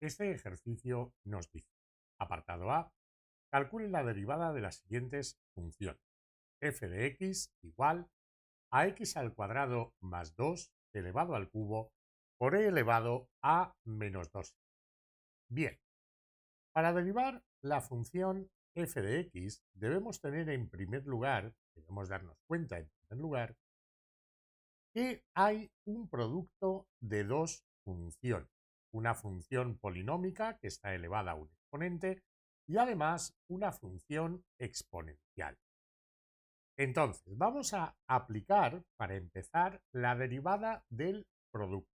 Este ejercicio nos dice, apartado A, calcule la derivada de las siguientes funciones. F de x igual a x al cuadrado más 2 elevado al cubo por e elevado a menos 2. Bien, para derivar la función f de x debemos tener en primer lugar, debemos darnos cuenta en primer lugar, que hay un producto de dos funciones. Una función polinómica que está elevada a un exponente y además una función exponencial. Entonces, vamos a aplicar, para empezar, la derivada del producto.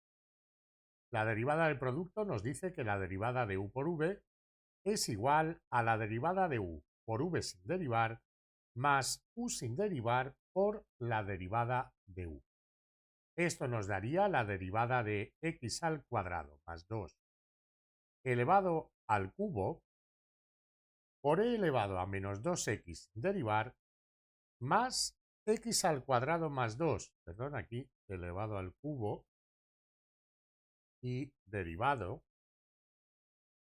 La derivada del producto nos dice que la derivada de u por v es igual a la derivada de u por v sin derivar más u sin derivar por la derivada de u. Esto nos daría la derivada de x al cuadrado más 2 elevado al cubo por e elevado a menos 2x sin derivar más x al cuadrado más 2, perdón, aquí elevado al cubo y derivado,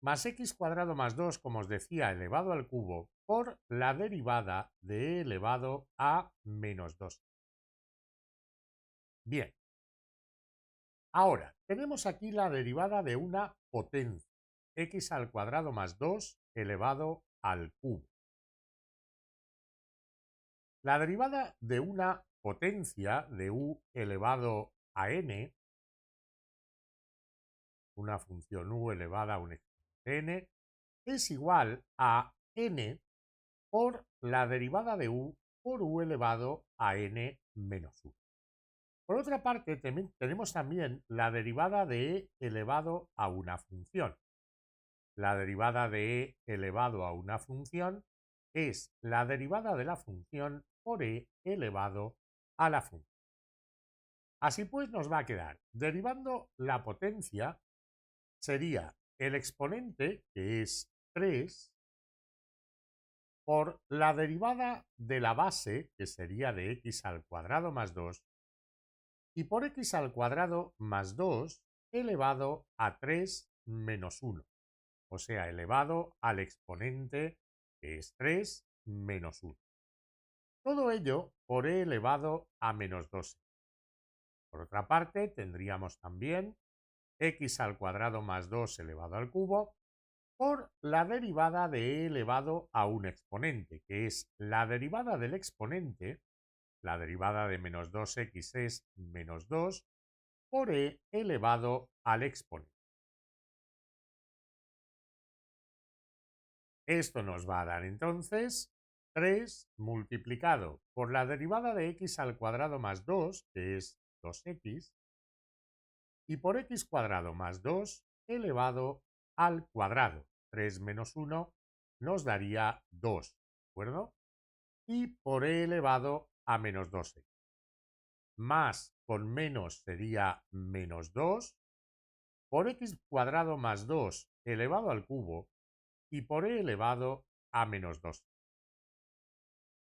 más x cuadrado más 2, como os decía, elevado al cubo por la derivada de e elevado a menos 2. Bien, ahora tenemos aquí la derivada de una potencia, x al cuadrado más 2 elevado al cubo. La derivada de una potencia de u elevado a n, una función u elevada a un exponente n, es igual a n por la derivada de u por u elevado a n menos 1. Por otra parte, tenemos también la derivada de e elevado a una función. La derivada de e elevado a una función es la derivada de la función por e elevado a la función. Así pues, nos va a quedar, derivando la potencia, sería el exponente, que es 3, por la derivada de la base, que sería de x al cuadrado más 2, y por x al cuadrado más 2 elevado a 3 menos 1, o sea, elevado al exponente, que es 3 menos 1. Todo ello por e elevado a menos 2. Por otra parte, tendríamos también x al cuadrado más 2 elevado al cubo por la derivada de e elevado a un exponente, que es la derivada del exponente, la derivada de menos 2x es menos 2, por e elevado al exponente. Esto nos va a dar entonces 3 multiplicado por la derivada de x al cuadrado más 2, que es 2x, y por x cuadrado más 2 elevado al cuadrado. 3 menos 1 nos daría 2, ¿de acuerdo? Y por e elevado a menos 2x. Más con menos sería menos 2, por x cuadrado más 2 elevado al cubo y por e elevado a menos 2.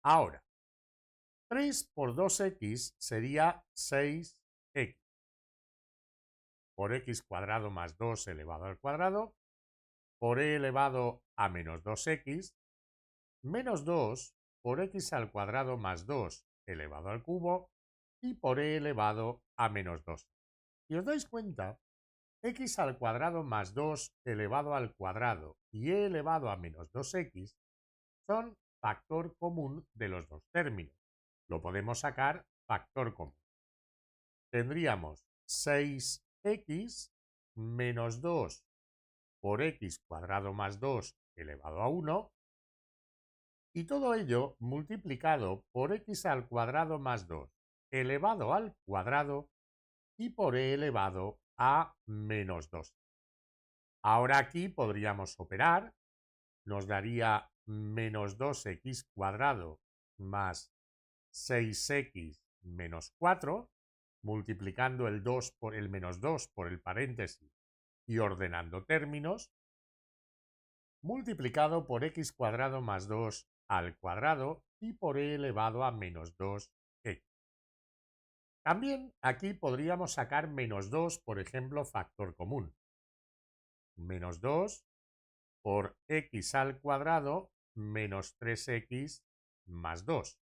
Ahora, 3 por 2x sería 6x. Por x cuadrado más 2 elevado al cuadrado, por e elevado a menos 2x, menos 2 por x al cuadrado más 2 elevado al cubo y por e elevado a menos 2. Si os dais cuenta, x al cuadrado más 2 elevado al cuadrado y e elevado a menos 2x son factor común de los dos términos. Lo podemos sacar factor común. Tendríamos 6x menos 2 por x cuadrado más 2 elevado a 1 y todo ello multiplicado por x al cuadrado más 2 elevado al cuadrado y por e elevado a menos 2. Ahora aquí podríamos operar, nos daría menos 2x cuadrado más 6x menos 4, multiplicando el 2 por el menos 2 por el paréntesis y ordenando términos, multiplicado por x cuadrado más 2 al cuadrado y por e elevado a menos 2x. También aquí podríamos sacar menos 2, por ejemplo, factor común. menos 2 por x al cuadrado menos 3x más 2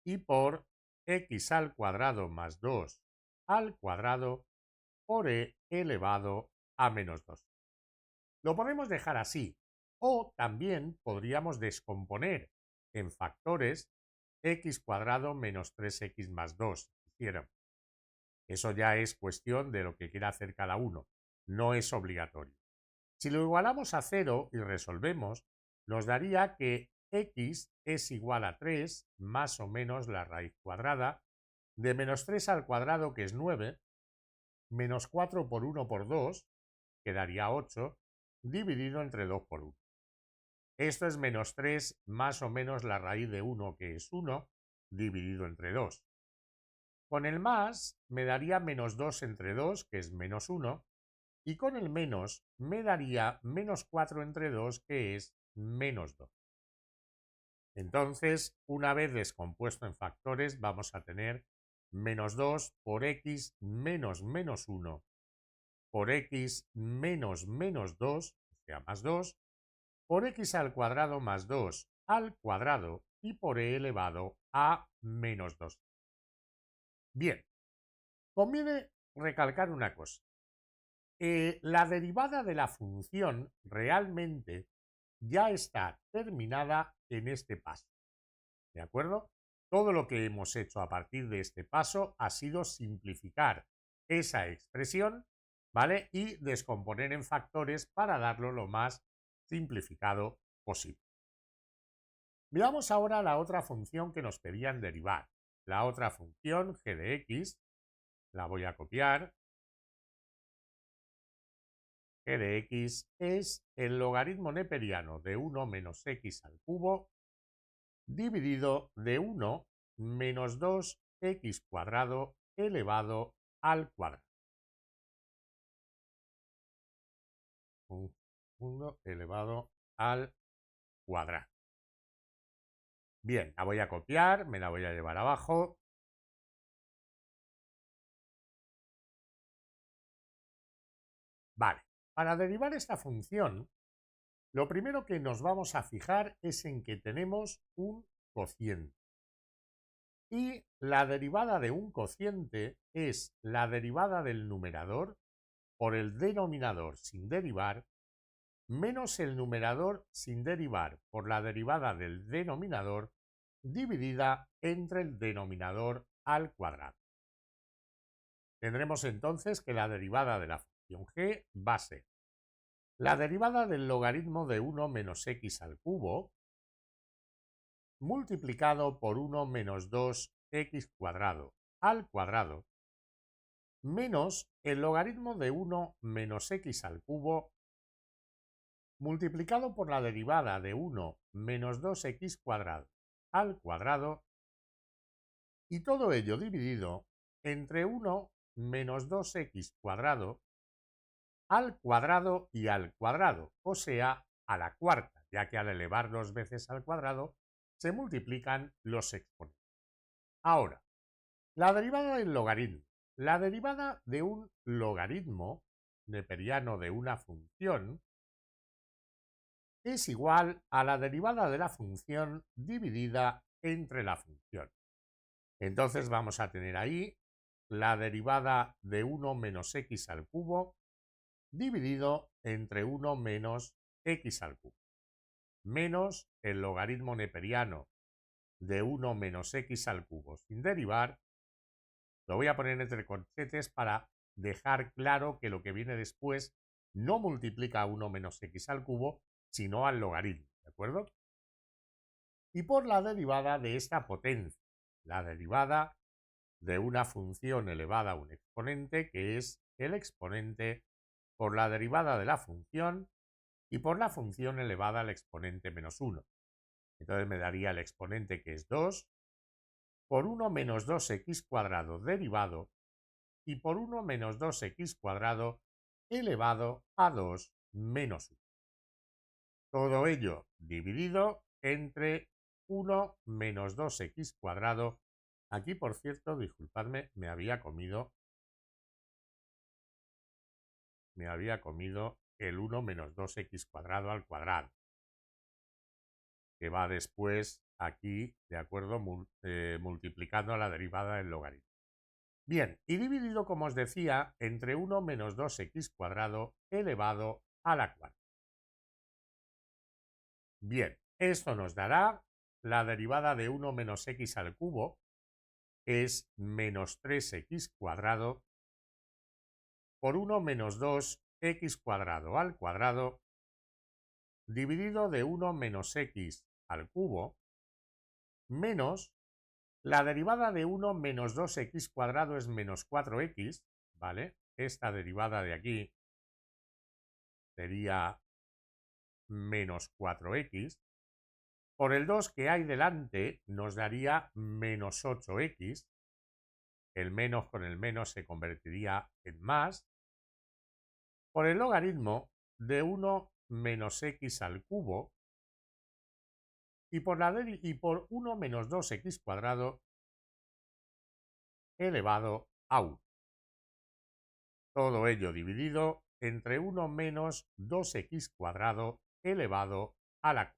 y por x al cuadrado más 2 al cuadrado por e elevado a menos 2. Lo podemos dejar así o también podríamos descomponer en factores x cuadrado menos 3x más 2, si quisiéramos. Eso ya es cuestión de lo que quiera hacer cada uno, no es obligatorio. Si lo igualamos a 0 y resolvemos, nos daría que x es igual a 3 más o menos la raíz cuadrada de menos 3 al cuadrado, que es 9, menos 4 por 1 por 2, que daría 8, dividido entre 2 por 1. Esto es menos 3 más o menos la raíz de 1, que es 1, dividido entre 2. Con el más me daría menos 2 entre 2, que es menos 1, y con el menos me daría menos 4 entre 2, que es menos 2. Entonces, una vez descompuesto en factores, vamos a tener menos 2 por x menos menos 1 por x menos menos 2, o sea, más 2, por x al cuadrado más 2 al cuadrado y por e elevado a menos 2. Bien, conviene recalcar una cosa. La derivada de la función realmente ya está terminada en este paso. ¿De acuerdo? Todo lo que hemos hecho a partir de este paso ha sido simplificar esa expresión, ¿vale? Y descomponer en factores para darlo lo más simplificado posible. Veamos ahora la otra función que nos pedían derivar. La otra función, g de x, la voy a copiar. G de x es el logaritmo neperiano de 1 menos x al cubo dividido de 1 menos 2x cuadrado elevado al cuadrado. 1 elevado al cuadrado. Bien, la voy a copiar, me la voy a llevar abajo. Vale, para derivar esta función, lo primero que nos vamos a fijar es en que tenemos un cociente. Y la derivada de un cociente es la derivada del numerador por el denominador sin derivar menos el numerador sin derivar por la derivada del denominador dividida entre el denominador al cuadrado. Tendremos entonces que la derivada de la función g va a ser la derivada del logaritmo de 1 menos x al cubo multiplicado por 1 menos 2x cuadrado al cuadrado menos el logaritmo de 1 menos x al cubo multiplicado por la derivada de 1 menos 2x cuadrado al cuadrado y todo ello dividido entre 1 menos 2x cuadrado al cuadrado y al cuadrado, o sea, a la cuarta, ya que al elevar 2 veces al cuadrado se multiplican los exponentes. Ahora, la derivada del logaritmo. La derivada de un logaritmo neperiano de una función es igual a la derivada de la función dividida entre la función. Entonces vamos a tener ahí la derivada de 1 menos x al cubo dividido entre 1 menos x al cubo, menos el logaritmo neperiano de 1 menos x al cubo sin derivar. Lo voy a poner entre corchetes para dejar claro que lo que viene después no multiplica a 1 menos x al cubo, sino al logaritmo, ¿de acuerdo? Y por la derivada de esta potencia, la derivada de una función elevada a un exponente, que es el exponente por la derivada de la función y por la función elevada al exponente menos 1. Entonces me daría el exponente, que es 2, por 1 menos 2x cuadrado derivado y por 1 menos 2x cuadrado elevado a 2 menos 1. Todo ello dividido entre 1 menos 2x cuadrado. Aquí, por cierto, disculpadme, me había comido el 1 menos 2x cuadrado al cuadrado, que va después aquí, de acuerdo, multiplicando a la derivada del logaritmo. Bien, y dividido, como os decía, entre 1 menos 2x cuadrado elevado a la cuarta. Bien, esto nos dará la derivada de 1 menos x al cubo, es menos 3x cuadrado, por 1 menos 2x cuadrado al cuadrado, dividido de 1 menos x al cubo, menos la derivada de 1 menos 2x cuadrado es menos 4x, ¿vale? Esta derivada de aquí sería menos 4x. Por el 2 que hay delante nos daría menos 8x. El menos con el menos se convertiría en más. Por el logaritmo de 1 menos x al cubo. Y por 1 menos 2x cuadrado elevado a 1. Todo ello dividido entre 1 menos 2x cuadrado elevado a la 4.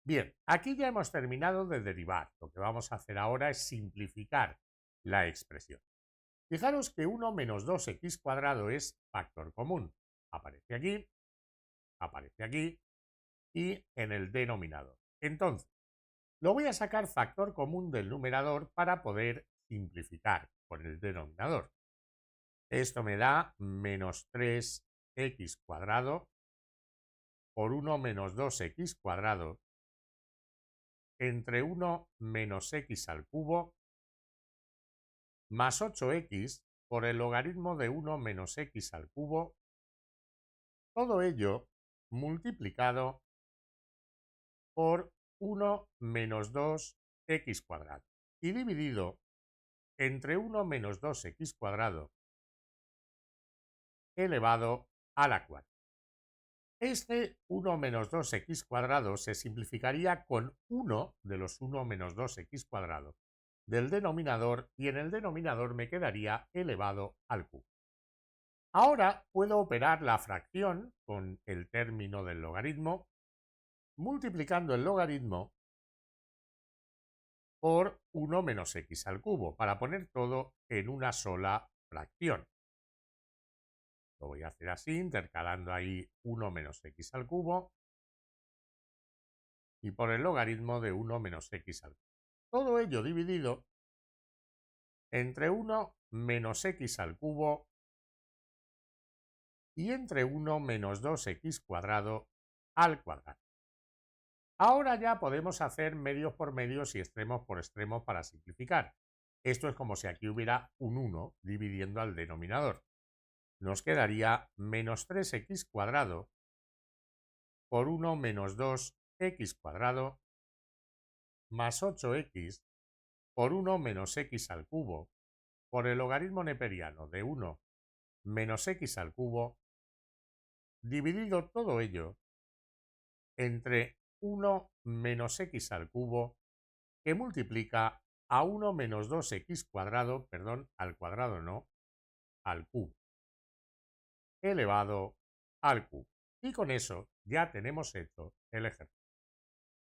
Bien, aquí ya hemos terminado de derivar. Lo que vamos a hacer ahora es simplificar la expresión. Fijaros que 1 menos 2x cuadrado es factor común. Aparece aquí y en el denominador. Entonces, lo voy a sacar factor común del numerador para poder simplificar por el denominador. Esto me da menos 3x cuadrado por 1 menos 2x cuadrado entre 1 menos x al cubo más 8x por el logaritmo de 1 menos x al cubo, todo ello multiplicado por 1 menos 2x cuadrado y dividido entre 1 menos 2x cuadrado elevado a la 4. Este 1 menos 2x cuadrado se simplificaría con 1 de los 1 menos 2x cuadrado del denominador y en el denominador me quedaría elevado al cubo. Ahora puedo operar la fracción con el término del logaritmo multiplicando el logaritmo por 1 menos x al cubo para poner todo en una sola fracción. Lo voy a hacer así, intercalando ahí 1 menos x al cubo y por el logaritmo de 1 menos x al cubo. Todo ello dividido entre 1 menos x al cubo y entre 1 menos 2x cuadrado al cuadrado. Ahora ya podemos hacer medios por medios y extremos por extremos para simplificar. Esto es como si aquí hubiera un 1 dividiendo al denominador. Nos quedaría menos 3x cuadrado por 1 menos 2x cuadrado más 8x por 1 menos x al cubo por el logaritmo neperiano de 1 menos x al cubo dividido todo ello entre 1 menos x al cubo que multiplica a 1 menos 2x cuadrado, perdón, al cuadrado no, al cubo, elevado al cubo. Y con eso ya tenemos hecho el ejercicio.